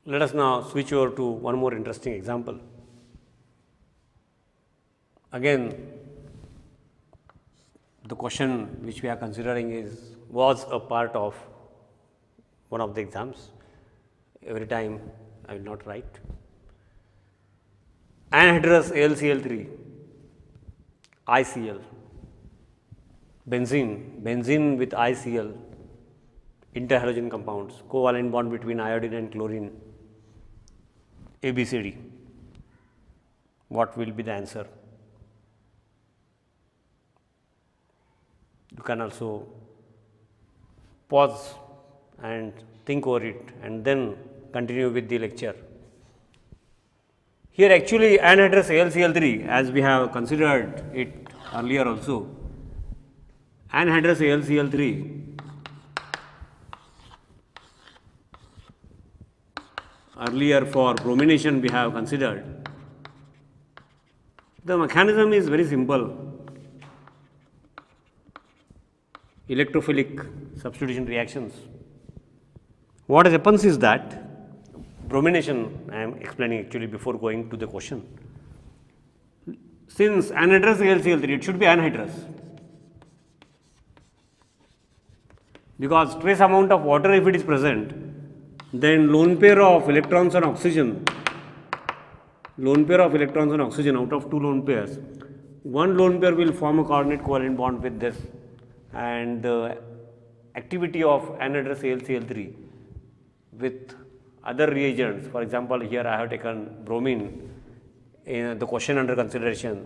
Let us now switch over to one more interesting example. Again, the question which we are considering was a part of one of the exams. Every time I will not write. Anhydrous AlCl3, ICl, benzene with ICl, interhalogen compounds, covalent bond between iodine and chlorine, ABCD. What will be the answer? You can also pause and think over it and then continue with the lecture. Here actually anhydrous AlCl3, as we have considered it earlier also, anhydrous AlCl3 earlier for bromination we have considered. The mechanism is very simple. Electrophilic substitution reactions. What happens is that bromination I am explaining actually before going to the question. Since anhydrous AlCl3, it should be anhydrous, because trace amount of water if it is present, then lone pair of electrons on oxygen out of two lone pairs, one lone pair will form a coordinate covalent bond with this, and the activity of anhydrous AlCl3 with other reagents, for example, here I have taken bromine in the question under consideration,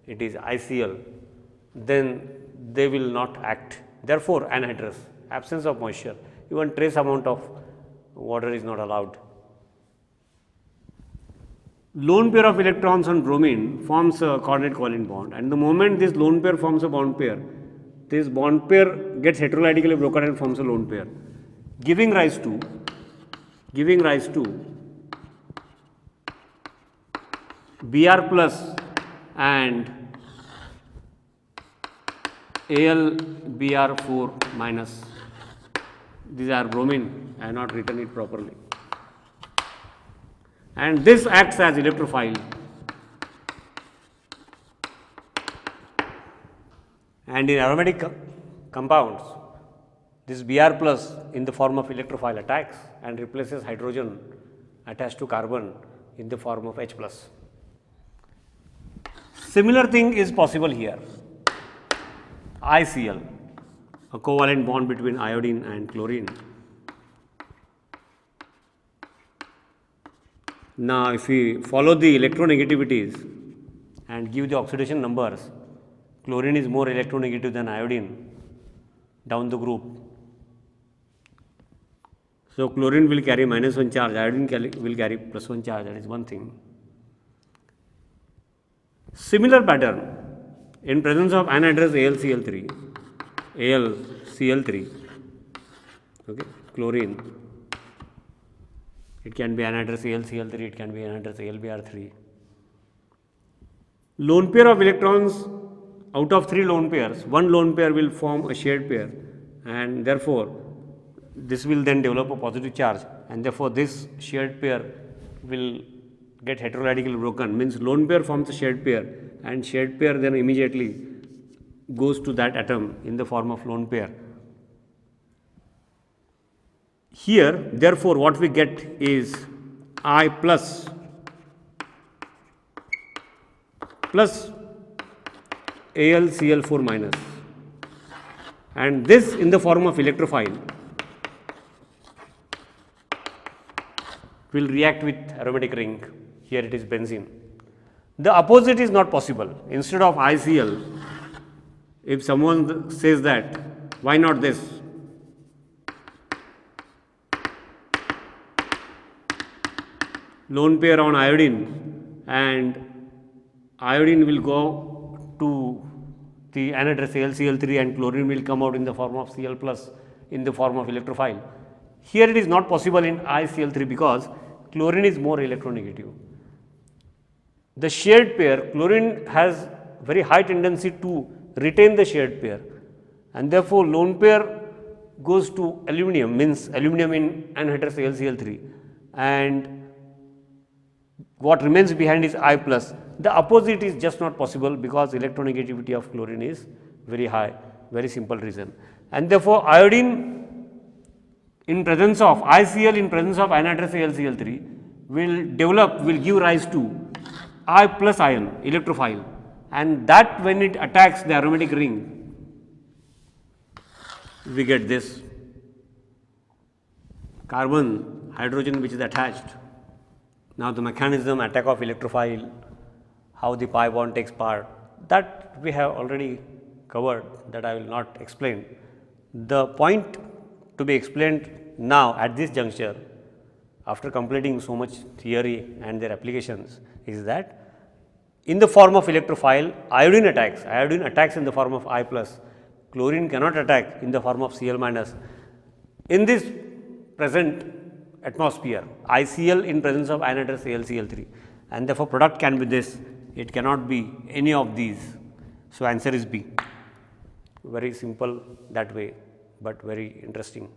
it is ICl, then they will not act. Therefore, anhydrous, absence of moisture, even trace amount of water is not allowed. Lone pair of electrons on bromine forms a coordinate covalent bond, and the moment this lone pair forms a bond pair, this bond pair gets heteroradically broken and forms a lone pair, giving rise to Br plus and AlBr4 minus. These are bromine, I have not written it properly. And this acts as electrophile, and in aromatic compounds, this Br plus in the form of electrophile attacks and replaces hydrogen attached to carbon in the form of H plus. Similar thing is possible here. ICl, a covalent bond between iodine and chlorine. Now, if we follow the electronegativities and give the oxidation numbers, chlorine is more electronegative than iodine down the group. So, chlorine will carry -1 charge, iodine will carry +1 charge, that is one thing. Similar pattern in presence of anhydrous AlCl3, okay, chlorine, it can be anhydrous AlCl3, it can be anhydrous AlBr3. Lone pair of electrons, out of 3 lone pairs, one lone pair will form a shared pair, and therefore, this will then develop a positive charge, and therefore, this shared pair will get heteroradically broken, means lone pair forms a shared pair, and shared pair then immediately goes to that atom in the form of lone pair. Here, therefore, what we get is I plus AlCl4 minus, and this in the form of electrophile will react with aromatic ring. Here it is benzene. The opposite is not possible. Instead of ICl, if someone says that, why not this? Lone pair on iodine, and iodine will go to the anhydrous AlCl3 and chlorine will come out in the form of Cl plus in the form of electrophile. Here it is not possible in ICl3 because chlorine is more electronegative. The shared pair, chlorine has very high tendency to retain the shared pair, and therefore lone pair goes to aluminum, means aluminum in anhydrous AlCl3, and what remains behind is I plus. The opposite is just not possible because electronegativity of chlorine is very high, very simple reason. And therefore, iodine in presence of ICl in presence of anhydrous AlCl3 will give rise to I plus ion electrophile, and that when it attacks the aromatic ring, we get this carbon hydrogen which is attached. Now, the mechanism attack of electrophile, how the pi bond takes part, that we have already covered, that I will not explain. The point to be explained now at this juncture, after completing so much theory and their applications, is that in the form of electrophile, iodine attacks in the form of I plus, chlorine cannot attack in the form of Cl minus. In this present atmosphere, ICl in presence of anhydrous AlCl3, and therefore, product can be this, it cannot be any of these. So, answer is B. Very simple that way, but very interesting.